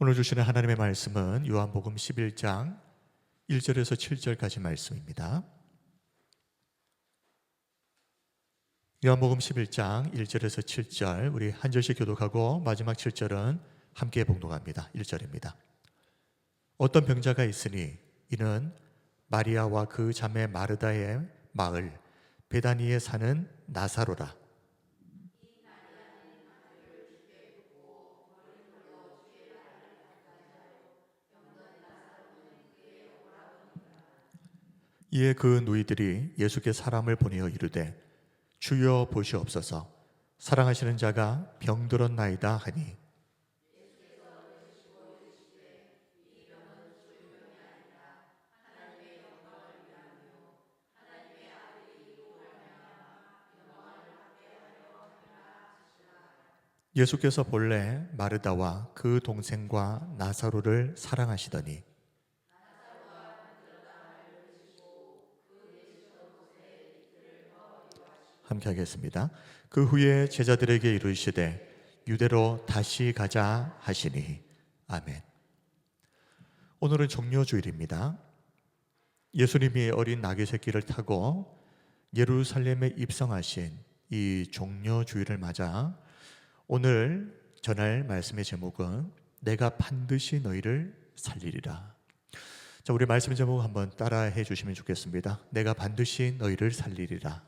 오늘 주시는 하나님의 말씀은 요한복음 11장 1절에서 7절까지 말씀입니다. 요한복음 11장 1절에서 7절 우리 한 절씩 교독하고 마지막 7절은 함께 봉독합니다. 1절입니다. 어떤 병자가 있으니 이는 마리아와 그 자매 마르다의 마을 베다니에 사는 나사로라. 이에 그 누이들이 예수께 사람을 보내어 이르되 주여 보시옵소서, 사랑하시는 자가 병들었나이다 하니, 예수께서 본래 마르다와 그 동생과 나사로를 사랑하시더니 함께 하겠습니다. 그 후에 제자들에게 이르시되 유대로 다시 가자 하시니. 아멘. 오늘은 종려주일입니다. 예수님이 어린 나귀 새끼를 타고 예루살렘에 입성하신 이 종려주일을 맞아 오늘 전할 말씀의 제목은 내가 반드시 너희를 살리리라. 자, 우리 말씀의 제목 한번 따라해 주시면 좋겠습니다. 내가 반드시 너희를 살리리라.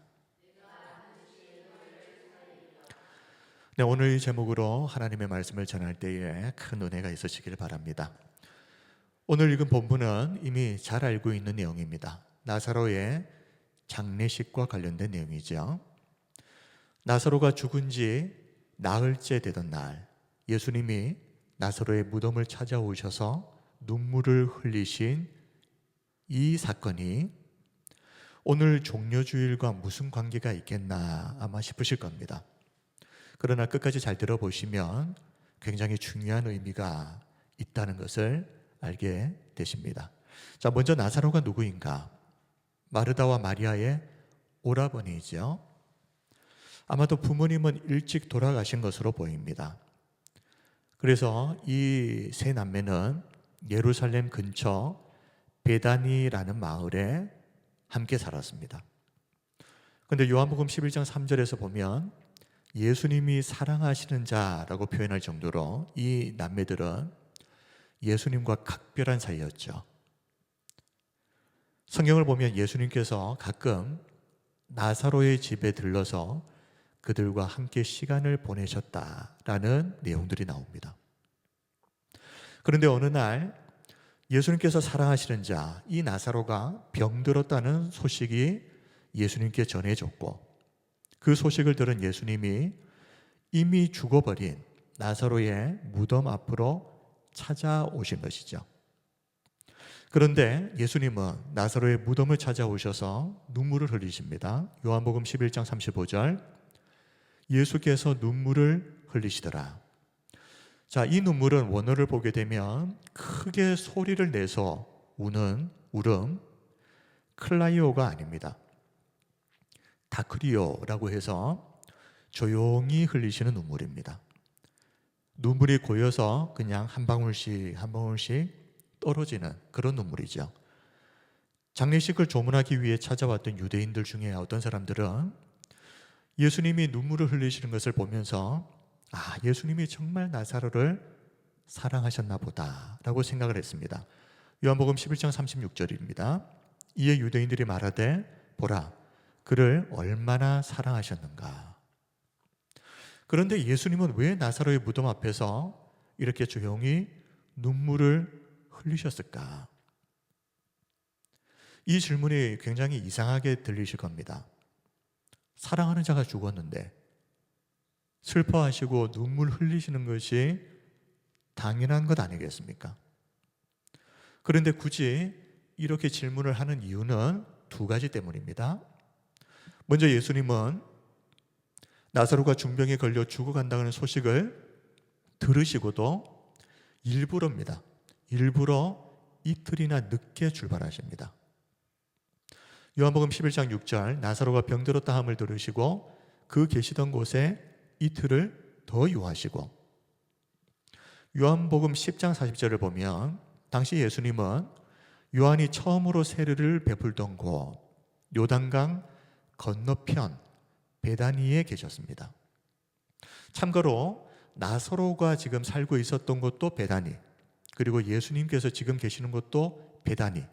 네, 오늘 이 제목으로 하나님의 말씀을 전할 때에 큰 은혜가 있으시길 바랍니다. 오늘 읽은 본문은 이미 잘 알고 있는 내용입니다. 나사로의 장례식과 관련된 내용이죠. 나사로가 죽은 지 나흘째 되던 날, 예수님이 나사로의 무덤을 찾아오셔서 눈물을 흘리신 이 사건이 오늘 종려주일과 무슨 관계가 있겠나 아마 싶으실 겁니다. 그러나 끝까지 잘 들어보시면 굉장히 중요한 의미가 있다는 것을 알게 되십니다. 자, 먼저 나사로가 누구인가? 마르다와 마리아의 오라버니죠. 아마도 부모님은 일찍 돌아가신 것으로 보입니다. 그래서 이 세 남매는 예루살렘 근처 베다니라는 마을에 함께 살았습니다. 그런데 요한복음 11장 3절에서 보면 예수님이 사랑하시는 자라고 표현할 정도로 이 남매들은 예수님과 각별한 사이였죠. 성경을 보면 예수님께서 가끔 나사로의 집에 들러서 그들과 함께 시간을 보내셨다라는 내용들이 나옵니다. 그런데 어느 날 예수님께서 사랑하시는 자, 이 나사로가 병들었다는 소식이 예수님께 전해졌고, 그 소식을 들은 예수님이 이미 죽어버린 나사로의 무덤 앞으로 찾아오신 것이죠. 그런데 예수님은 나사로의 무덤을 찾아오셔서 눈물을 흘리십니다. 요한복음 11장 35절, 예수께서 눈물을 흘리시더라. 자, 이 눈물은 원어를 보게 되면 크게 소리를 내서 우는 울음, 클라이오가 아닙니다. 다크리오라고 해서 조용히 흘리시는 눈물입니다. 눈물이 고여서 그냥 한 방울씩 한 방울씩 떨어지는 그런 눈물이죠. 장례식을 조문하기 위해 찾아왔던 유대인들 중에 어떤 사람들은 예수님이 눈물을 흘리시는 것을 보면서 예수님이 정말 나사로를 사랑하셨나 보다 라고 생각을 했습니다. 요한복음 11장 36절입니다. 이에 유대인들이 말하되 보라, 그를 얼마나 사랑하셨는가. 그런데 예수님은 왜 나사로의 무덤 앞에서 이렇게 조용히 눈물을 흘리셨을까? 이 질문이 굉장히 이상하게 들리실 겁니다. 사랑하는 자가 죽었는데 슬퍼하시고 눈물 흘리시는 것이 당연한 것 아니겠습니까? 그런데 굳이 이렇게 질문을 하는 이유는 두 가지 때문입니다. 먼저 예수님은 나사로가 중병에 걸려 죽어간다는 소식을 들으시고도 일부러 이틀이나 늦게 출발하십니다. 요한복음 11장 6절, 나사로가 병들었다 함을 들으시고 그 계시던 곳에 이틀을 더 유하시고, 요한복음 10장 40절을 보면 당시 예수님은 요한이 처음으로 세례를 베풀던 곳 요단강 건너편 베다니에 계셨습니다. 참고로 나사로가 지금 살고 있었던 곳도 베다니, 그리고 예수님께서 지금 계시는 곳도 베다니.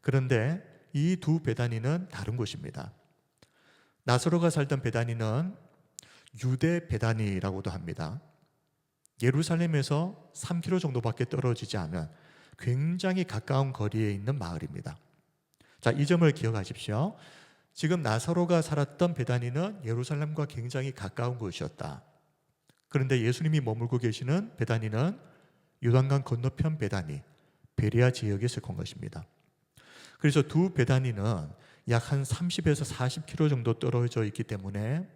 그런데 이 두 베다니는 다른 곳입니다. 나사로가 살던 베다니는 유대 베다니라고도 합니다. 예루살렘에서 3km 정도밖에 떨어지지 않은 굉장히 가까운 거리에 있는 마을입니다. 자, 이 점을 기억하십시오. 지금 나사로가 살았던 베다니는 예루살렘과 굉장히 가까운 곳이었다. 그런데 예수님이 머물고 계시는 베다니는 요단강 건너편 베다니, 베레아 지역에 속한 것입니다. 그래서 두 베다니는 약 한 30에서 40km 정도 떨어져 있기 때문에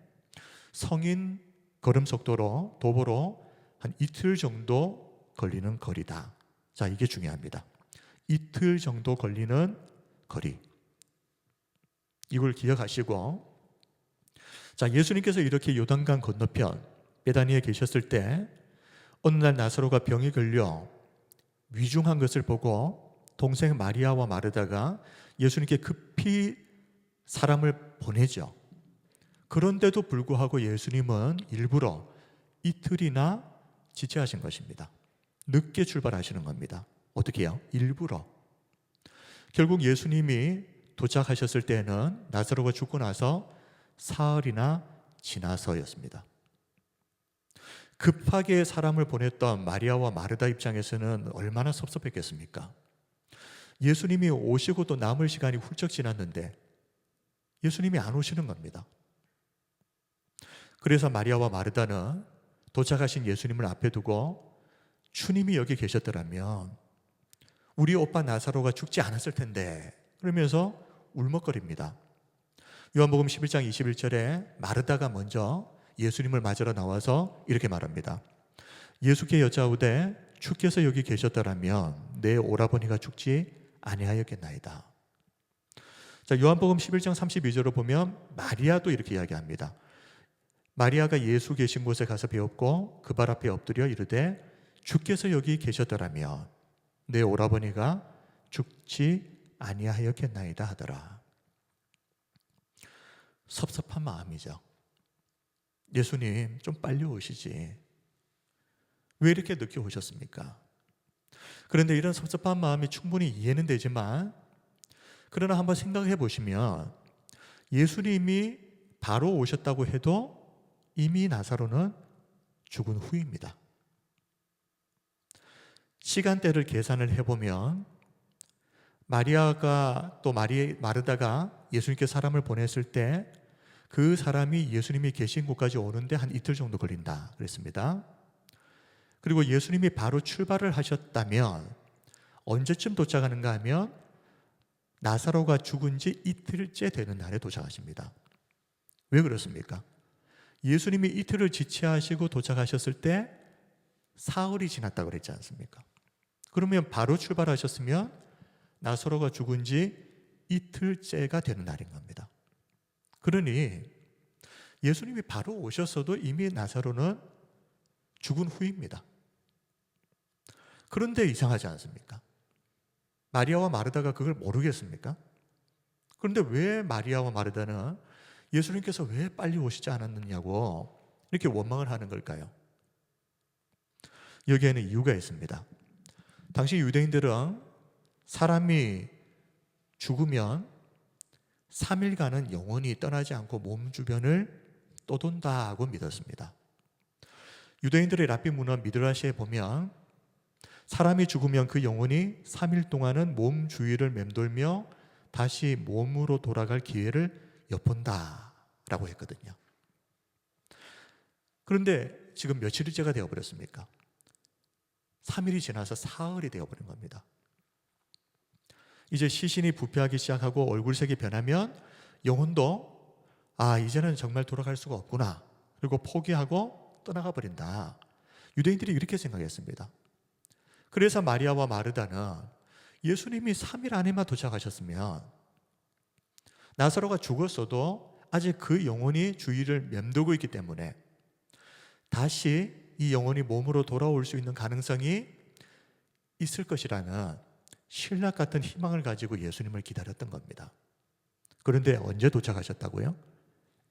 성인 걸음 속도로 도보로 한 이틀 정도 걸리는 거리다. 자, 이게 중요합니다. 이틀 정도 걸리는 거리. 이걸 기억하시고, 자, 예수님께서 이렇게 요단강 건너편 베다니에 계셨을 때 어느 날 나사로가 병에 걸려 위중한 것을 보고 동생 마리아와 마르다가 예수님께 급히 사람을 보내죠. 그런데도 불구하고 예수님은 일부러 이틀이나 지체하신 것입니다. 늦게 출발하시는 겁니다. 어떻게 해요? 일부러. 결국 예수님이 도착하셨을 때는 나사로가 죽고 나서 사흘이나 지나서였습니다. 급하게 사람을 보냈던 마리아와 마르다 입장에서는 얼마나 섭섭했겠습니까? 예수님이 오시고 또 남을 시간이 훌쩍 지났는데 예수님이 안 오시는 겁니다. 그래서 마리아와 마르다는 도착하신 예수님을 앞에 두고 주님이 여기 계셨더라면 우리 오빠 나사로가 죽지 않았을 텐데 그러면서 울먹거립니다. 요한복음 11장 21절에 마르다가 먼저 예수님을 맞으러 나와서 이렇게 말합니다. 예수께 여짜오되 주께서 여기 계셨더라면 내 오라버니가 죽지 아니하였겠나이다. 자, 요한복음 11장 32절을 보면 마리아도 이렇게 이야기합니다. 마리아가 예수 계신 곳에 가서 배웠고 그 발 앞에 엎드려 이르되 주께서 여기 계셨더라면 내 오라버니가 죽지 아니하였겠나이다 하더라. 섭섭한 마음이죠. 예수님 좀 빨리 오시지. 왜 이렇게 늦게 오셨습니까? 그런데 이런 섭섭한 마음이 충분히 이해는 되지만 그러나 한번 생각해 보시면 예수님이 바로 오셨다고 해도 이미 나사로는 죽은 후입니다. 시간대를 계산을 해보면 마리아가 또 마르다가 예수님께 사람을 보냈을 때 그 사람이 예수님이 계신 곳까지 오는데 한 이틀 정도 걸린다 그랬습니다. 그리고 예수님이 바로 출발을 하셨다면 언제쯤 도착하는가 하면 나사로가 죽은 지 이틀째 되는 날에 도착하십니다. 왜 그렇습니까? 예수님이 이틀을 지체하시고 도착하셨을 때 사흘이 지났다고 그랬지 않습니까? 그러면 바로 출발하셨으면 나사로가 죽은 지 이틀째가 되는 날인 겁니다. 그러니 예수님이 바로 오셨어도 이미 나사로는 죽은 후입니다. 그런데 이상하지 않습니까? 마리아와 마르다가 그걸 모르겠습니까? 그런데 왜 마리아와 마르다는 예수님께서 왜 빨리 오시지 않았느냐고 이렇게 원망을 하는 걸까요? 여기에는 이유가 있습니다. 당시 유대인들은 사람이 죽으면 3일간은 영원히 떠나지 않고 몸 주변을 떠돈다고 믿었습니다. 유대인들의 랍비 문화 미드라시에 보면 사람이 죽으면 그 영혼이 3일 동안은 몸 주위를 맴돌며 다시 몸으로 돌아갈 기회를 엿본다라고 했거든요. 그런데 지금 며칠째가 되어버렸습니까? 3일이 지나서 사흘이 되어버린 겁니다. 이제 시신이 부패하기 시작하고 얼굴색이 변하면 영혼도 이제는 정말 돌아갈 수가 없구나. 그리고 포기하고 떠나가 버린다. 유대인들이 이렇게 생각했습니다. 그래서 마리아와 마르다는 예수님이 3일 안에만 도착하셨으면 나사로가 죽었어도 아직 그 영혼이 주위를 맴돌고 있기 때문에 다시 이 영혼이 몸으로 돌아올 수 있는 가능성이 있을 것이라는 신락 같은 희망을 가지고 예수님을 기다렸던 겁니다. 그런데 언제 도착하셨다고요?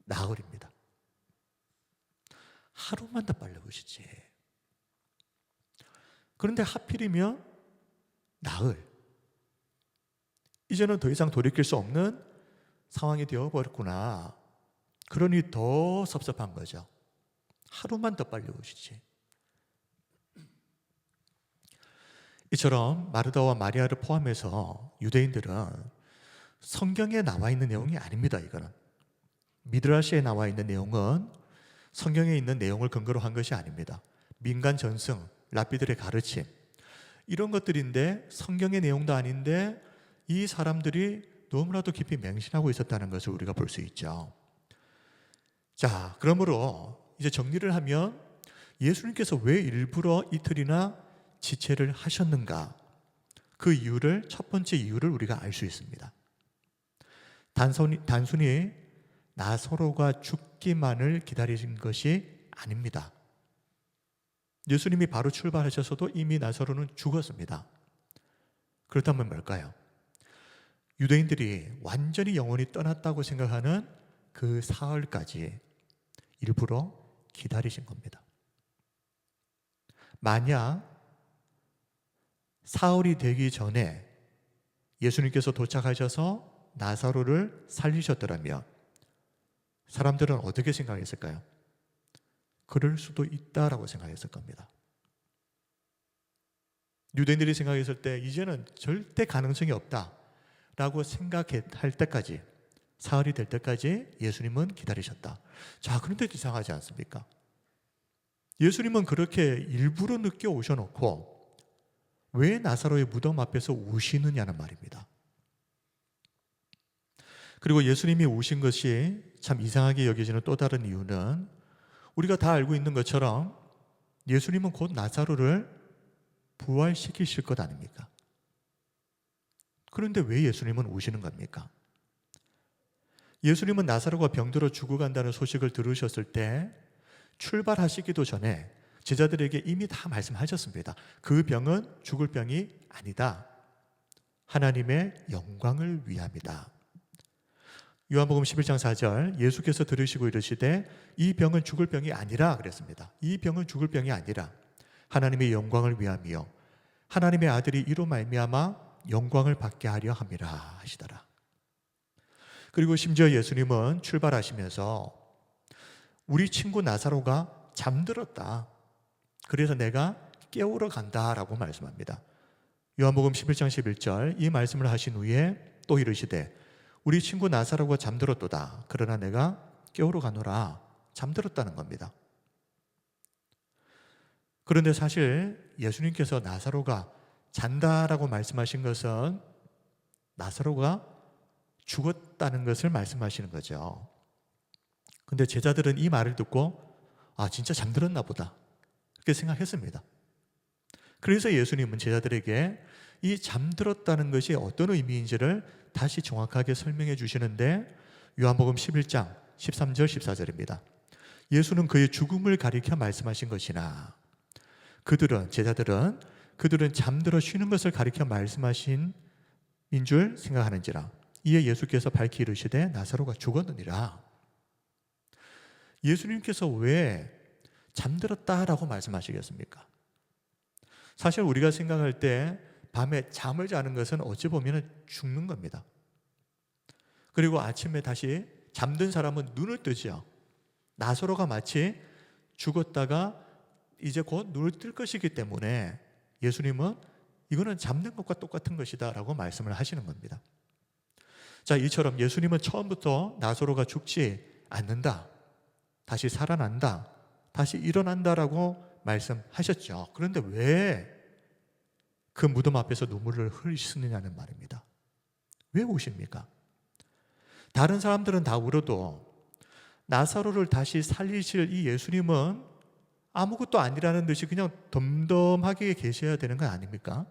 나흘입니다. 하루만 더 빨리 오시지. 그런데 하필이면 나흘. 이제는 더 이상 돌이킬 수 없는 상황이 되어버렸구나. 그러니 더 섭섭한 거죠. 하루만 더 빨리 오시지. 이처럼 마르다와 마리아를 포함해서 유대인들은 성경에 나와 있는 내용이 아닙니다. 이거는 미드라시에 나와 있는 내용은 성경에 있는 내용을 근거로 한 것이 아닙니다. 민간 전승, 랍비들의 가르침 이런 것들인데 성경의 내용도 아닌데 이 사람들이 너무나도 깊이 맹신하고 있었다는 것을 우리가 볼 수 있죠. 자, 그러므로 이제 정리를 하면 예수님께서 왜 일부러 이틀이나 지체를 하셨는가? 그 이유를, 첫 번째 이유를 우리가 알 수 있습니다. 단순히 나사로가 죽기만을 기다리신 것이 아닙니다. 예수님이 바로 출발하셔서도 이미 나사로는 죽었습니다. 그렇다면 뭘까요? 유대인들이 완전히 영혼이 떠났다고 생각하는 그 사흘까지 일부러 기다리신 겁니다. 만약 사흘이 되기 전에 예수님께서 도착하셔서 나사로를 살리셨더라면 사람들은 어떻게 생각했을까요? 그럴 수도 있다라고 생각했을 겁니다. 유대인들이 생각했을 때 이제는 절대 가능성이 없다라고 생각할 때까지, 사흘이 될 때까지 예수님은 기다리셨다. 자, 그런데 이상하지 않습니까? 예수님은 그렇게 일부러 늦게 오셔놓고 왜 나사로의 무덤 앞에서 우시느냐는 말입니다. 그리고 예수님이 우신 것이 참 이상하게 여겨지는 또 다른 이유는 우리가 다 알고 있는 것처럼 예수님은 곧 나사로를 부활시키실 것 아닙니까? 그런데 왜 예수님은 우시는 겁니까? 예수님은 나사로가 병들어 죽어간다는 소식을 들으셨을 때 출발하시기도 전에 제자들에게 이미 다 말씀하셨습니다. 그 병은 죽을 병이 아니다. 하나님의 영광을 위함이다. 요한복음 11장 4절 예수께서 들으시고 이르시되 이 병은 죽을 병이 아니라 그랬습니다. 이 병은 죽을 병이 아니라 하나님의 영광을 위함이요 하나님의 아들이 이로 말미암아 영광을 받게 하려 함이라 하시더라. 그리고 심지어 예수님은 출발하시면서 우리 친구 나사로가 잠들었다. 그래서 내가 깨우러 간다라고 말씀합니다. 요한복음 11장 11절 이 말씀을 하신 후에 또 이르시되 우리 친구 나사로가 잠들었도다. 그러나 내가 깨우러 가노라. 잠들었다는 겁니다. 그런데 사실 예수님께서 나사로가 잔다라고 말씀하신 것은 나사로가 죽었다는 것을 말씀하시는 거죠. 근데 제자들은 이 말을 듣고 진짜 잠들었나 보다 그렇게 생각했습니다. 그래서 예수님은 제자들에게 이 잠들었다는 것이 어떤 의미인지를 다시 정확하게 설명해 주시는데 요한복음 11장 13절 14절입니다. 예수는 그의 죽음을 가리켜 말씀하신 것이나 제자들은 그들은 잠들어 쉬는 것을 가리켜 말씀하신 인 줄 생각하는지라. 이에 예수께서 밝히 이르시되 나사로가 죽었느니라. 예수님께서 왜 잠들었다라고 말씀하시겠습니까? 사실 우리가 생각할 때 밤에 잠을 자는 것은 어찌 보면 죽는 겁니다. 그리고 아침에 다시 잠든 사람은 눈을 뜨죠. 나사로가 마치 죽었다가 이제 곧 눈을 뜰 것이기 때문에 예수님은 이거는 잠든 것과 똑같은 것이다 라고 말씀을 하시는 겁니다. 자, 이처럼 예수님은 처음부터 나사로가 죽지 않는다, 다시 살아난다, 다시 일어난다라고 말씀하셨죠. 그런데 왜 그 무덤 앞에서 눈물을 흘리시느냐는 말입니다. 왜 우십니까? 다른 사람들은 다 울어도 나사로를 다시 살리실 이 예수님은 아무것도 아니라는 듯이 그냥 덤덤하게 계셔야 되는 건 아닙니까?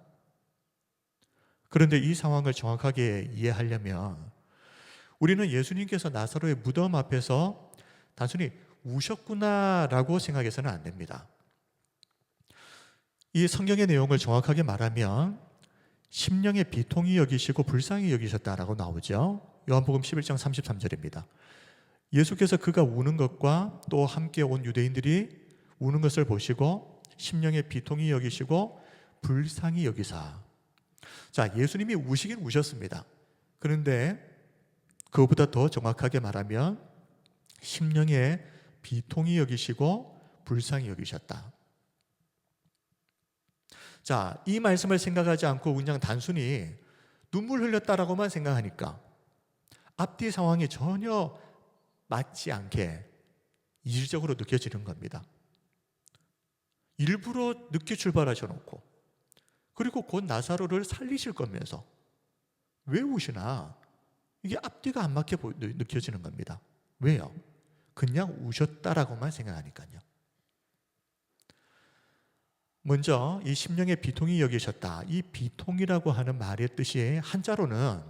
그런데 이 상황을 정확하게 이해하려면 우리는 예수님께서 나사로의 무덤 앞에서 단순히 우셨구나라고 생각해서는 안 됩니다. 이 성경의 내용을 정확하게 말하면 심령의 비통히 여기시고 불쌍히 여기셨다라고 나오죠. 요한복음 11장 33절입니다. 예수께서 그가 우는 것과 또 함께 온 유대인들이 우는 것을 보시고 심령의 비통히 여기시고 불쌍히 여기사. 자, 예수님이 우시긴 우셨습니다. 그런데 그것보다 더 정확하게 말하면 심령의 비통히 여기시고 불쌍히 여기셨다. 자, 이 말씀을 생각하지 않고 그냥 단순히 눈물 흘렸다라고만 생각하니까 앞뒤 상황이 전혀 맞지 않게 이질적으로 느껴지는 겁니다. 일부러 늦게 출발하셔 놓고 그리고 곧 나사로를 살리실 거면서 왜 우시나? 이게 앞뒤가 안 맞게 느껴지는 겁니다. 왜요? 그냥 우셨다라고만 생각하니까요. 먼저 이 심령의 비통히 여기셨다. 이 비통이라고 하는 말의 뜻이 한자로는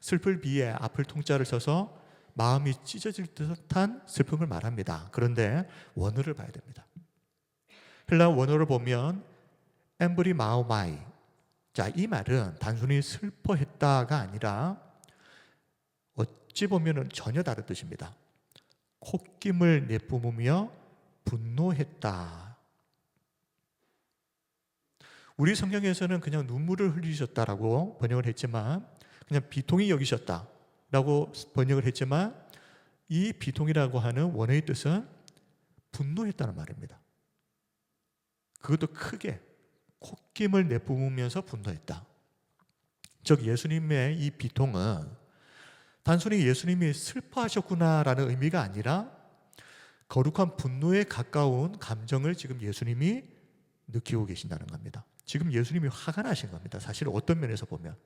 슬플 비에 아플 통자를 써서 마음이 찢어질 듯한 슬픔을 말합니다. 그런데 원어를 봐야 됩니다. 헬라 원어를 보면 엠브리 마오마이. 자, 이 말은 단순히 슬퍼했다가 아니라 어찌 보면 전혀 다른 뜻입니다. 콧김을 내뿜으며 분노했다. 우리 성경에서는 그냥 눈물을 흘리셨다라고 번역을 했지만 그냥 비통히 여기셨다라고 번역을 했지만 이 비통이라고 하는 원어의 뜻은 분노했다는 말입니다. 그것도 크게 콧김을 내뿜으면서 분노했다. 즉 예수님의 이 비통은 단순히 예수님이 슬퍼하셨구나라는 의미가 아니라 거룩한 분노에 가까운 감정을 지금 예수님이 느끼고 계신다는 겁니다. 지금 예수님이 화가 나신 겁니다. 사실 어떤 면에서 보면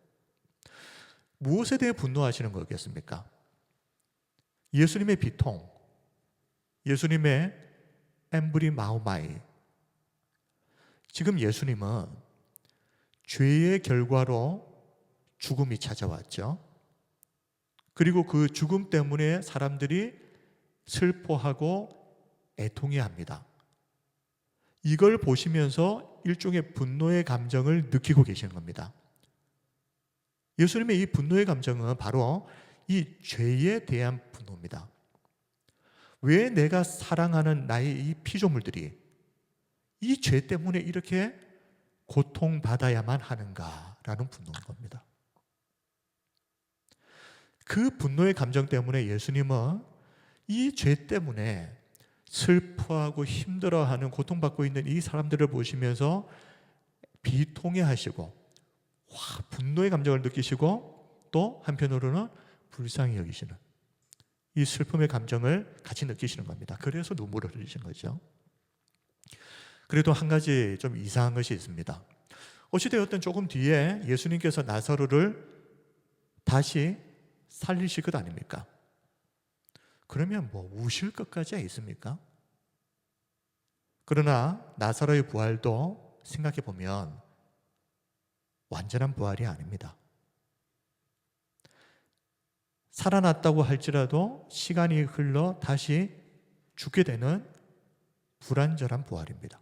무엇에 대해 분노하시는 거겠습니까? 예수님의 비통, 예수님의 엠브리 마오마이. 지금 예수님은 죄의 결과로 죽음이 찾아왔죠. 그리고 그 죽음 때문에 사람들이 슬퍼하고 애통해합니다. 이걸 보시면서 일종의 분노의 감정을 느끼고 계시는 겁니다. 예수님의 이 분노의 감정은 바로 이 죄에 대한 분노입니다. 왜 내가 사랑하는 나의 이 피조물들이 이 죄 때문에 이렇게 고통받아야만 하는가라는 분노인 겁니다. 그 분노의 감정 때문에 예수님은 이 죄 때문에 슬퍼하고 힘들어하는 고통받고 있는 이 사람들을 보시면서 비통해 하시고 분노의 감정을 느끼시고 또 한편으로는 불쌍히 여기시는 이 슬픔의 감정을 같이 느끼시는 겁니다. 그래서 눈물을 흘리신 거죠. 그래도 한 가지 좀 이상한 것이 있습니다. 어찌되었든 조금 뒤에 예수님께서 나사로를 다시 살리실 것 아닙니까? 그러면 뭐 우실 것까지 있습니까? 그러나 나사로의 부활도 생각해 보면 완전한 부활이 아닙니다. 살아났다고 할지라도 시간이 흘러 다시 죽게 되는 불완전한 부활입니다.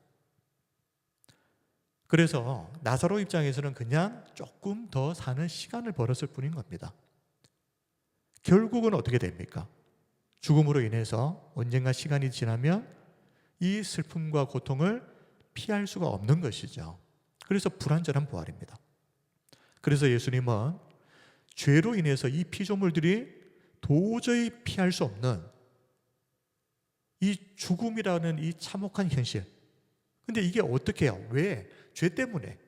그래서 나사로 입장에서는 그냥 조금 더 사는 시간을 벌었을 뿐인 겁니다. 결국은 어떻게 됩니까? 죽음으로 인해서 언젠가 시간이 지나면 이 슬픔과 고통을 피할 수가 없는 것이죠. 그래서 불완전한 부활입니다. 그래서 예수님은 죄로 인해서 이 피조물들이 도저히 피할 수 없는 이 죽음이라는 이 참혹한 현실. 근데 이게 어떻게 해요? 왜? 죄 때문에.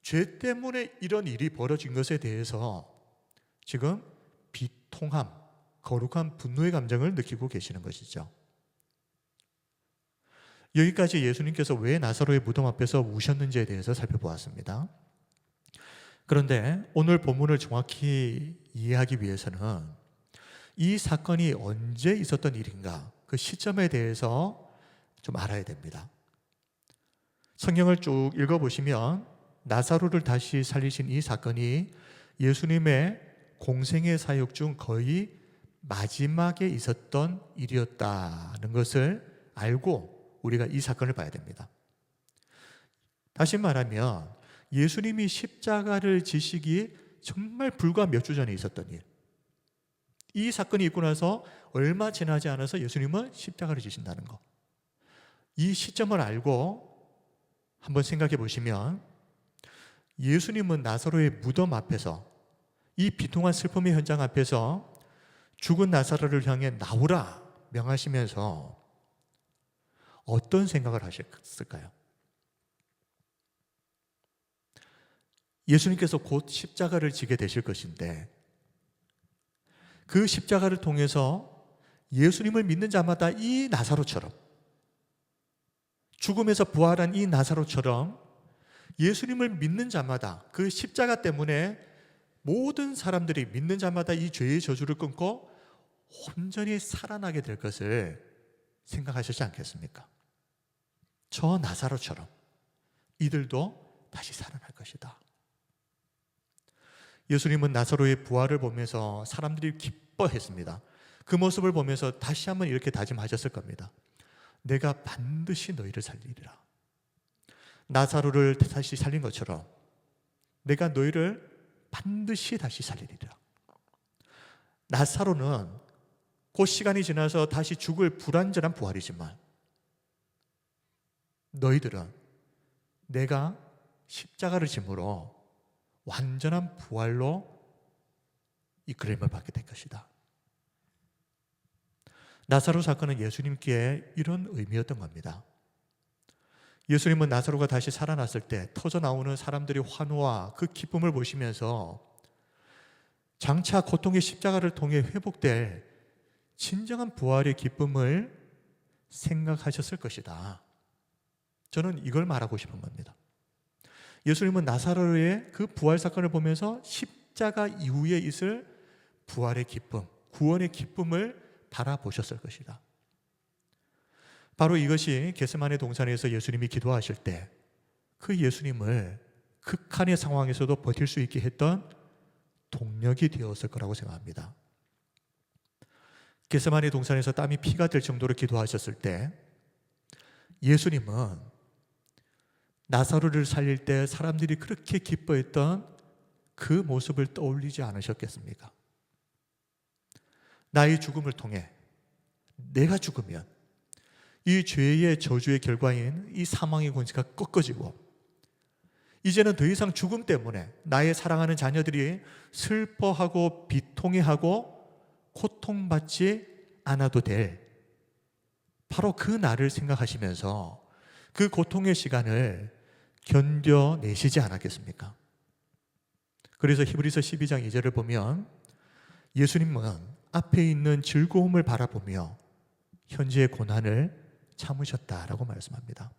죄 때문에 이런 일이 벌어진 것에 대해서 지금 비통함, 거룩한 분노의 감정을 느끼고 계시는 것이죠. 여기까지 예수님께서 왜 나사로의 무덤 앞에서 우셨는지에 대해서 살펴보았습니다. 그런데 오늘 본문을 정확히 이해하기 위해서는 이 사건이 언제 있었던 일인가, 그 시점에 대해서 좀 알아야 됩니다. 성경을 쭉 읽어보시면 나사로를 다시 살리신 이 사건이 예수님의 공생의 사역 중 거의 마지막에 있었던 일이었다는 것을 알고 우리가 이 사건을 봐야 됩니다. 다시 말하면 예수님이 십자가를 지시기 정말 불과 몇 주 전에 있었던 일. 이 사건이 있고 나서 얼마 지나지 않아서 예수님은 십자가를 지신다는 것. 이 시점을 알고 한번 생각해 보시면 예수님은 나사로의 무덤 앞에서, 이 비통한 슬픔의 현장 앞에서 죽은 나사로를 향해 나오라 명하시면서 어떤 생각을 하셨을까요? 예수님께서 곧 십자가를 지게 되실 것인데 그 십자가를 통해서 예수님을 믿는 자마다 이 나사로처럼, 죽음에서 부활한 이 나사로처럼 예수님을 믿는 자마다, 그 십자가 때문에 모든 사람들이 믿는 자마다 이 죄의 저주를 끊고 온전히 살아나게 될 것을 생각하시지 않겠습니까? 저 나사로처럼 이들도 다시 살아날 것이다. 예수님은 나사로의 부활을 보면서 사람들이 기뻐했습니다. 그 모습을 보면서 다시 한번 이렇게 다짐하셨을 겁니다. 내가 반드시 너희를 살리리라. 나사로를 다시 살린 것처럼 내가 너희를 반드시 다시 살리리라. 나사로는 곧 시간이 지나서 다시 죽을 불완전한 부활이지만 너희들은 내가 십자가를 짐으로 완전한 부활로 이끌림을 받게 될 것이다. 나사로 사건은 예수님께 이런 의미였던 겁니다. 예수님은 나사로가 다시 살아났을 때 터져 나오는 사람들의 환호와 그 기쁨을 보시면서 장차 고통의 십자가를 통해 회복될 진정한 부활의 기쁨을 생각하셨을 것이다. 저는 이걸 말하고 싶은 겁니다. 예수님은 나사로의 그 부활 사건을 보면서 십자가 이후에 있을 부활의 기쁨, 구원의 기쁨을 바라보셨을 것이다. 바로 이것이 겟세마네 동산에서 예수님이 기도하실 때 그 예수님을 극한의 상황에서도 버틸 수 있게 했던 동력이 되었을 거라고 생각합니다. 겟세마네 동산에서 땀이 피가 될 정도로 기도하셨을 때 예수님은 나사로를 살릴 때 사람들이 그렇게 기뻐했던 그 모습을 떠올리지 않으셨겠습니까? 나의 죽음을 통해 내가 죽으면 이 죄의 저주의 결과인 이 사망의 권세가 꺾어지고 이제는 더 이상 죽음 때문에 나의 사랑하는 자녀들이 슬퍼하고 비통해하고 고통받지 않아도 될 바로 그 날을 생각하시면서 그 고통의 시간을 견뎌내시지 않았겠습니까? 그래서 히브리서 12장 2절을 보면 예수님은 앞에 있는 즐거움을 바라보며 현재의 고난을 참으셨다라고 말씀합니다.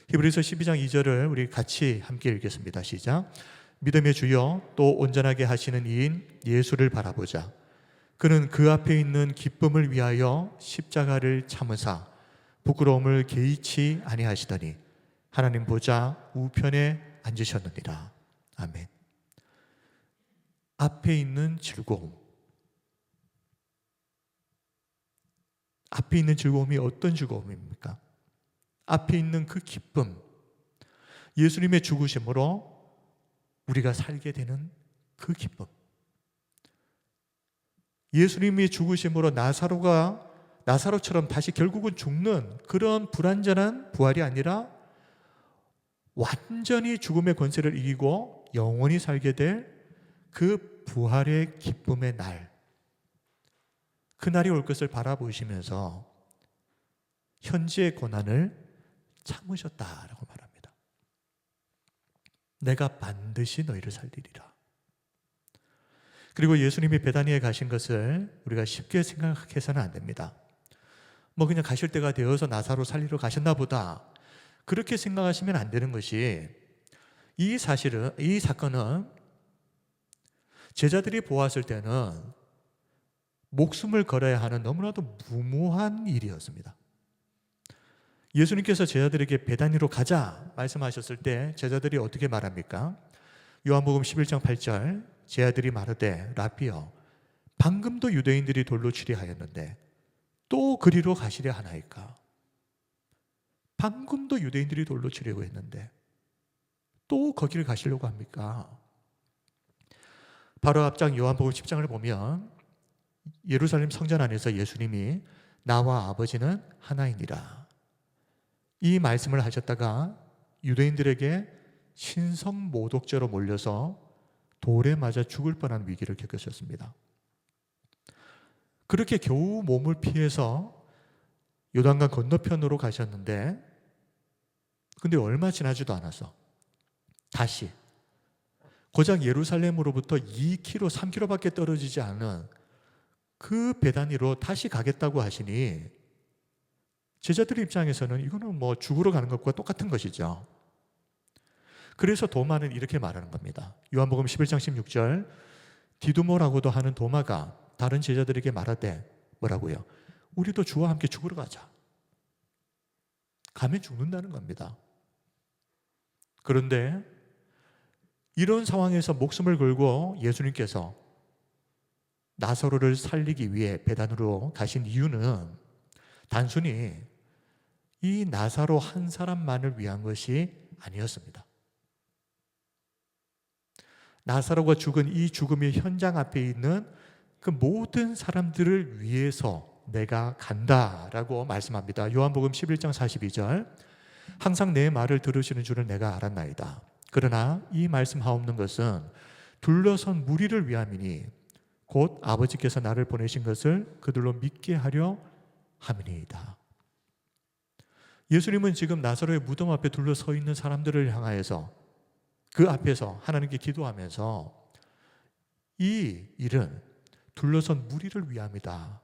히브리서 12장 2절을 우리 같이 함께 읽겠습니다. 시작. 믿음의 주여 또 온전하게 하시는 이인 예수를 바라보자. 그는 그 앞에 있는 기쁨을 위하여 십자가를 참으사 부끄러움을 개의치 아니하시더니 하나님 보좌 우편에 앉으셨느니라. 아멘. 앞에 있는 즐거움, 앞에 있는 즐거움이 어떤 즐거움입니까? 앞에 있는 그 기쁨, 예수님의 죽으심으로 우리가 살게 되는 그 기쁨. 예수님이 죽으심으로 나사로처럼 다시 결국은 죽는 그런 불완전한 부활이 아니라 완전히 죽음의 권세를 이기고 영원히 살게 될 그 부활의 기쁨의 날, 그날이 올 것을 바라보시면서 현재의 고난을 참으셨다라고 말합니다. 내가 반드시 너희를 살리리라. 그리고 예수님이 베다니에 가신 것을 우리가 쉽게 생각해서는 안 됩니다. 그냥 가실 때가 되어서 나사로 살리러 가셨나 보다, 그렇게 생각하시면 안 되는 것이, 이 사건은 제자들이 보았을 때는 목숨을 걸어야 하는 너무나도 무모한 일이었습니다. 예수님께서 제자들에게 베다니로 가자 말씀하셨을 때 제자들이 어떻게 말합니까? 요한복음 11장 8절, 제자들이 말하되 라비여 방금도 유대인들이 돌로 치려 하였는데 또 그리로 가시려 하나이까? 방금도 유대인들이 돌로 치려고 했는데 또 거기를 가시려고 합니까? 바로 앞장 요한복음 10장을 보면 예루살렘 성전 안에서 예수님이 나와 아버지는 하나이니라 이 말씀을 하셨다가 유대인들에게 신성모독죄로 몰려서 돌에 맞아 죽을 뻔한 위기를 겪으셨습니다. 그렇게 겨우 몸을 피해서 요단강 건너편으로 가셨는데 근데 얼마 지나지도 않아서 다시 고작 예루살렘으로부터 2km, 3km밖에 떨어지지 않은 그 베다니로 다시 가겠다고 하시니 제자들 입장에서는 이거는 뭐 죽으러 가는 것과 똑같은 것이죠. 그래서 도마는 이렇게 말하는 겁니다. 요한복음 11장 16절 디두모라고도 하는 도마가 다른 제자들에게 말하되 뭐라고요? 우리도 주와 함께 죽으러 가자. 가면 죽는다는 겁니다. 그런데 이런 상황에서 목숨을 걸고 예수님께서 나사로를 살리기 위해 베단으로 가신 이유는 단순히 이 나사로 한 사람만을 위한 것이 아니었습니다. 나사로가 죽은 이 죽음의 현장 앞에 있는 그 모든 사람들을 위해서 내가 간다라고 말씀합니다. 요한복음 11장 42절 항상 내 말을 들으시는 줄을 내가 알았나이다. 그러나 이 말씀하옵는 것은 둘러선 무리를 위함이니 곧 아버지께서 나를 보내신 것을 그들로 믿게 하려 함이니이다. 예수님은 지금 나사로의 무덤 앞에 둘러서 있는 사람들을 향하여서 그 앞에서 하나님께 기도하면서 이 일은 둘러선 무리를 위함이다.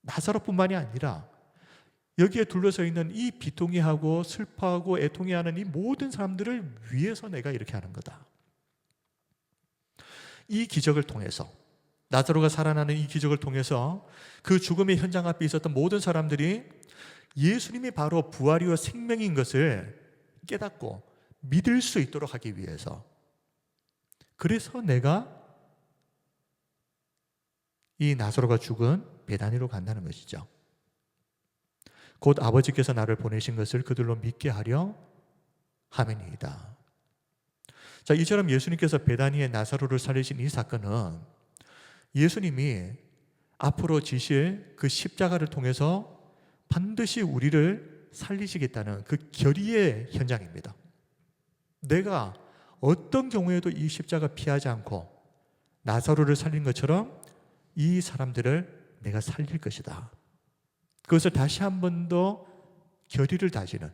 나사로뿐만이 아니라 여기에 둘러서 있는 이 비통해하고 슬퍼하고 애통해하는 이 모든 사람들을 위해서 내가 이렇게 하는 거다. 이 기적을 통해서 나사로가 살아나는 이 기적을 통해서 그 죽음의 현장 앞에 있었던 모든 사람들이 예수님이 바로 부활이요 생명인 것을 깨닫고 믿을 수 있도록 하기 위해서 그래서 내가 이 나사로가 죽은 베다니로 간다는 것이죠. 곧 아버지께서 나를 보내신 것을 그들로 믿게 하려 함이니이다. 자, 이처럼 예수님께서 베다니의 나사로를 살리신 이 사건은 예수님이 앞으로 지실 그 십자가를 통해서 반드시 우리를 살리시겠다는 그 결의의 현장입니다. 내가 어떤 경우에도 이 십자가 피하지 않고 나사로를 살린 것처럼 이 사람들을 내가 살릴 것이다. 그것을 다시 한 번 더 결의를 다지는,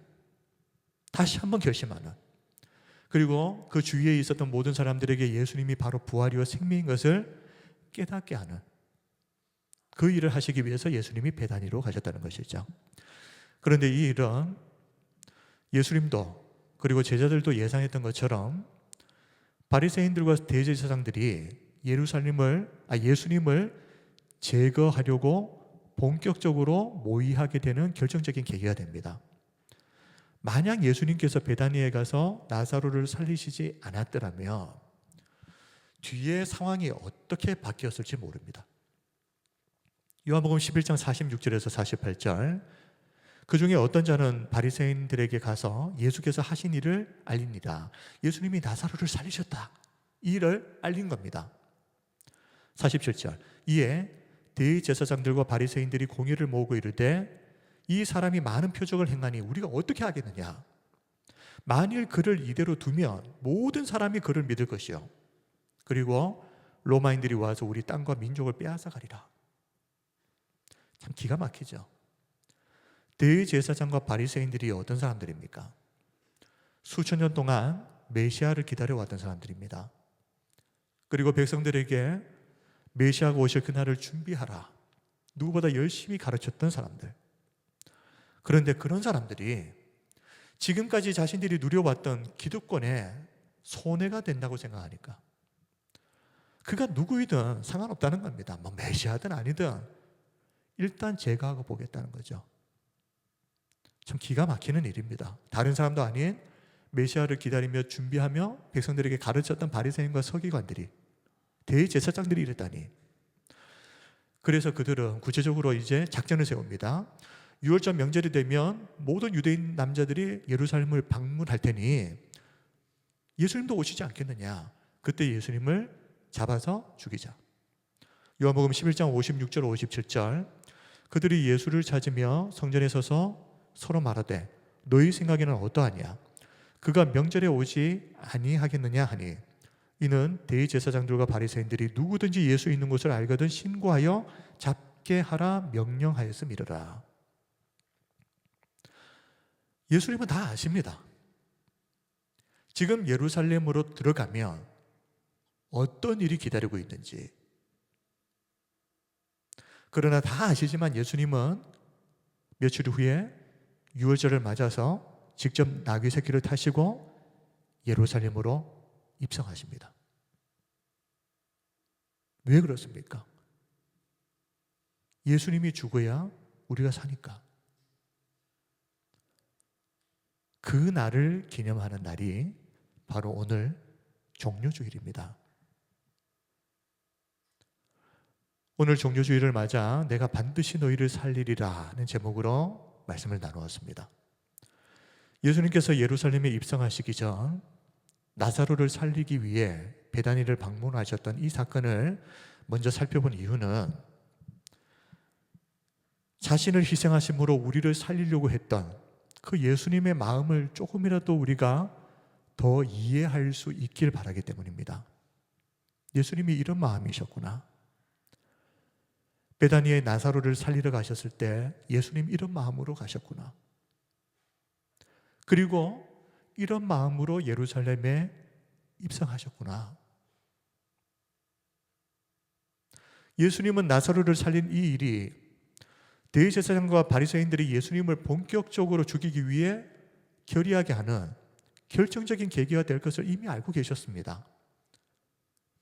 다시 한 번 결심하는, 그리고 그 주위에 있었던 모든 사람들에게 예수님이 바로 부활이요 생명인 것을 깨닫게 하는 그 일을 하시기 위해서 예수님이 베다니로 가셨다는 것이죠. 그런데 이 일은 예수님도 그리고 제자들도 예상했던 것처럼 바리새인들과 대제사장들이 예수님을 제거하려고 본격적으로 모의하게 되는 결정적인 계기가 됩니다. 만약 예수님께서 베다니에 가서 나사로를 살리시지 않았더라면 뒤에 상황이 어떻게 바뀌었을지 모릅니다. 요한복음 11장 46절에서 48절 그 중에 어떤 자는 바리새인들에게 가서 예수께서 하신 일을 알립니다. 예수님이 나사로를 살리셨다. 이 일을 알린 겁니다. 47절 이에 대제사장들과 바리새인들이 공의를 모으고 이르되 이 사람이 많은 표적을 행하니 우리가 어떻게 하겠느냐. 만일 그를 이대로 두면 모든 사람이 그를 믿을 것이요 그리고 로마인들이 와서 우리 땅과 민족을 빼앗아가리라. 참 기가 막히죠. 대제사장과 바리새인들이 어떤 사람들입니까? 수천 년 동안 메시아를 기다려왔던 사람들입니다. 그리고 백성들에게 메시아가 오실 그날을 준비하라. 누구보다 열심히 가르쳤던 사람들. 그런데 그런 사람들이 지금까지 자신들이 누려왔던 기득권에 손해가 된다고 생각하니까 그가 누구이든 상관없다는 겁니다. 뭐 메시아든 아니든 일단 제거하고 보겠다는 거죠. 참 기가 막히는 일입니다. 다른 사람도 아닌 메시아를 기다리며 준비하며 백성들에게 가르쳤던 바리새인과 서기관들이 대제사장들이 이랬다니. 그래서 그들은 구체적으로 이제 작전을 세웁니다. 유월절 명절이 되면 모든 유대인 남자들이 예루살렘을 방문할 테니 예수님도 오시지 않겠느냐. 그때 예수님을 잡아서 죽이자. 요한복음 11장 56절 57절 그들이 예수를 찾으며 성전에 서서 서로 말하되 너희 생각에는 어떠하냐. 그가 명절에 오지 아니하겠느냐 하니 이는 대제사장들과 바리새인들이 누구든지 예수 있는 곳을 알거든 신고하여 잡게 하라 명령하였음이러라. 예수님은 다 아십니다. 지금 예루살렘으로 들어가면 어떤 일이 기다리고 있는지. 그러나 다 아시지만 예수님은 며칠 후에 유월절을 맞아서 직접 나귀 새끼를 타시고 예루살렘으로 입성하십니다. 왜 그렇습니까? 예수님이 죽어야 우리가 사니까. 그 날을 기념하는 날이 바로 오늘 종료주일입니다. 오늘 종료주일을 맞아 내가 반드시 너희를 살리리라 는 제목으로 말씀을 나누었습니다. 예수님께서 예루살렘에 입성하시기 전 나사로를 살리기 위해 베다니를 방문하셨던 이 사건을 먼저 살펴본 이유는 자신을 희생하심으로 우리를 살리려고 했던 그 예수님의 마음을 조금이라도 우리가 더 이해할 수 있길 바라기 때문입니다. 예수님이 이런 마음이셨구나. 베다니에 나사로를 살리러 가셨을 때 예수님 이런 마음으로 가셨구나. 그리고 이런 마음으로 예루살렘에 입성하셨구나. 예수님은 나사로를 살린 이 일이 대제사장과 바리새인들이 예수님을 본격적으로 죽이기 위해 결의하게 하는 결정적인 계기가 될 것을 이미 알고 계셨습니다.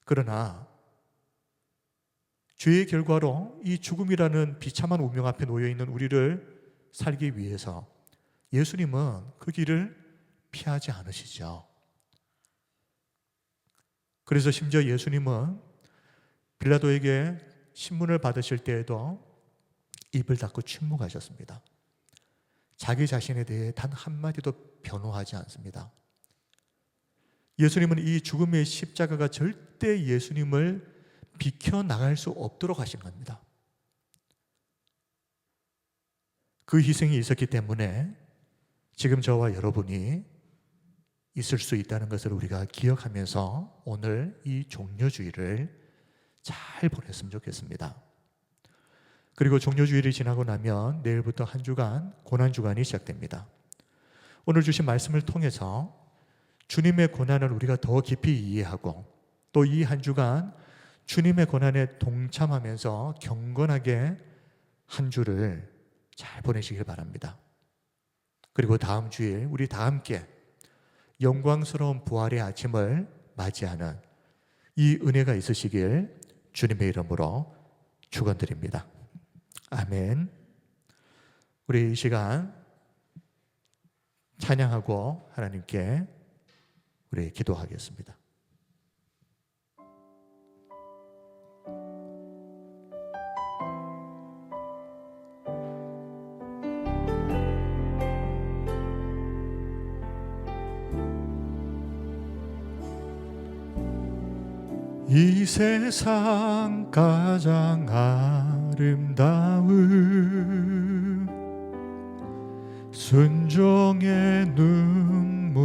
그러나 죄의 결과로 이 죽음이라는 비참한 운명 앞에 놓여있는 우리를 살기 위해서 예수님은 그 길을 피하지 않으시죠. 그래서 심지어 예수님은 빌라도에게 신문을 받으실 때에도 입을 닫고 침묵하셨습니다. 자기 자신에 대해 단 한마디도 변호하지 않습니다. 예수님은 이 죽음의 십자가가 절대 예수님을 비켜나갈 수 없도록 하신 겁니다. 그 희생이 있었기 때문에 지금 저와 여러분이 있을 수 있다는 것을 우리가 기억하면서 오늘 이 종료주일을 잘 보냈으면 좋겠습니다. 그리고 종료주일이 지나고 나면 내일부터 한 주간 고난주간이 시작됩니다. 오늘 주신 말씀을 통해서 주님의 고난을 우리가 더 깊이 이해하고 또 이 한 주간 주님의 고난에 동참하면서 경건하게 한 주를 잘 보내시길 바랍니다. 그리고 다음 주일 우리 다 함께 영광스러운 부활의 아침을 맞이하는 이 은혜가 있으시길 주님의 이름으로 축원드립니다. 아멘. 우리 이 시간 찬양하고 하나님께 우리 기도하겠습니다. 이 세상 가장 아름다운 순종의 눈물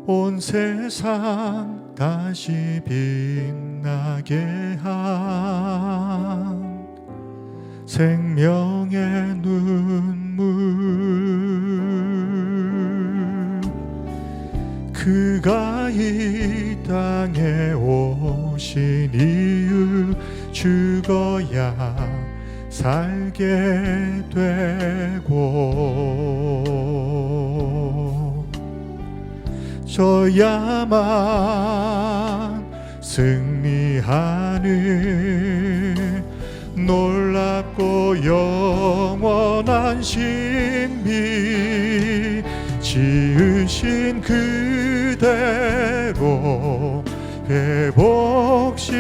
온 세상 다시 빛나게 한 생명의 눈물 그가 이 땅에 오신 이유 죽어야 살게 되고 져야만 승리하는 놀랍고 영원한 신비 지으신 그대로 회복시킨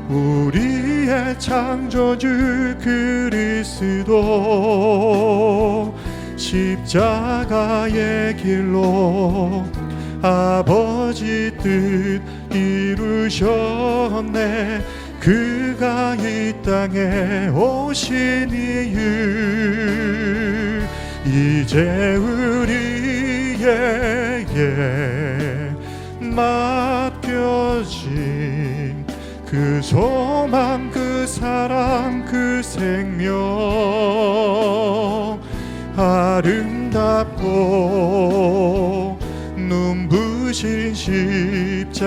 우리의 창조주 그리스도 십자가의 길로 아버지 뜻 이루셨네. 그가 이 땅에 오신 이유 이제 우리에게 맡겨진 그 소망, 그 사랑, 그 생명, 아름답고 눈부신 십자가의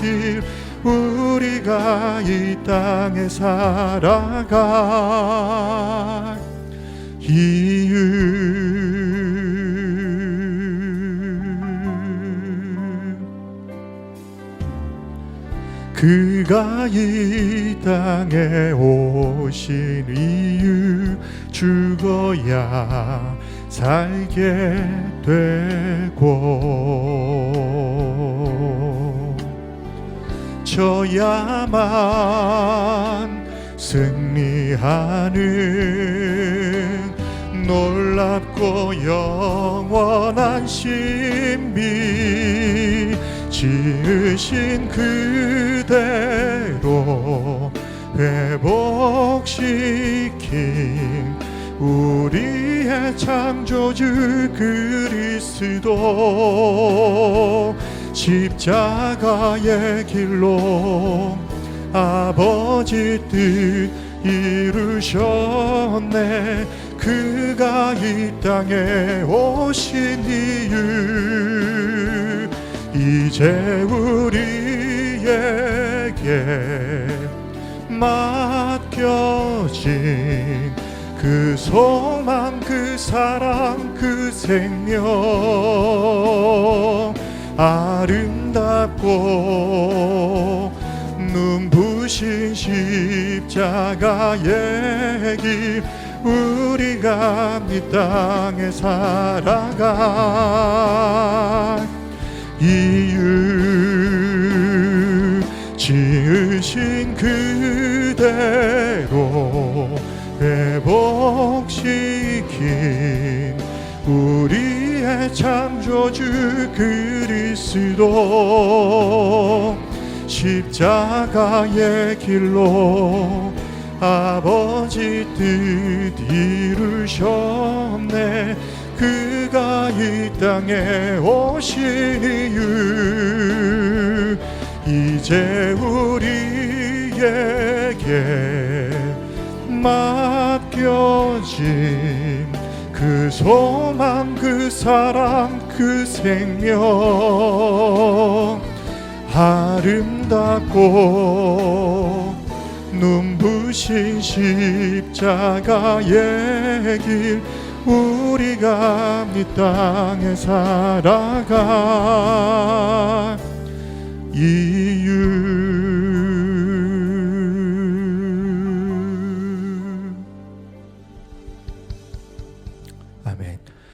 길, 우리가 이 땅에 살아갈 이유. 그가 이 땅에 오신 이유, 죽어야 살게 되고 져야만 승리하는 놀랍고 영원한 신비, 지으신 그대로 회복시킨 우리의 창조주 그리스도, 십자가의 길로 아버지 뜻 이루셨네. 그가 이 땅에 오신 이유 이제 우리에게 맡겨진 그 소망, 그 사랑, 그 생명, 아름답고 눈부신 십자가의 길, 우리가 이 땅에 살아갈 이유, 지으신 그대로 회복시킨 우리의 창조주 그리스도, 십자가의 길로 아버지 뜻 이루셨네. 그가 이 땅에 오신 이유 이제 우리에게 맡겨진 그 소망, 그 사랑, 그 생명, 아름답고 눈부신 십자가의 길, 우리가 이 땅에 살아갈 이유.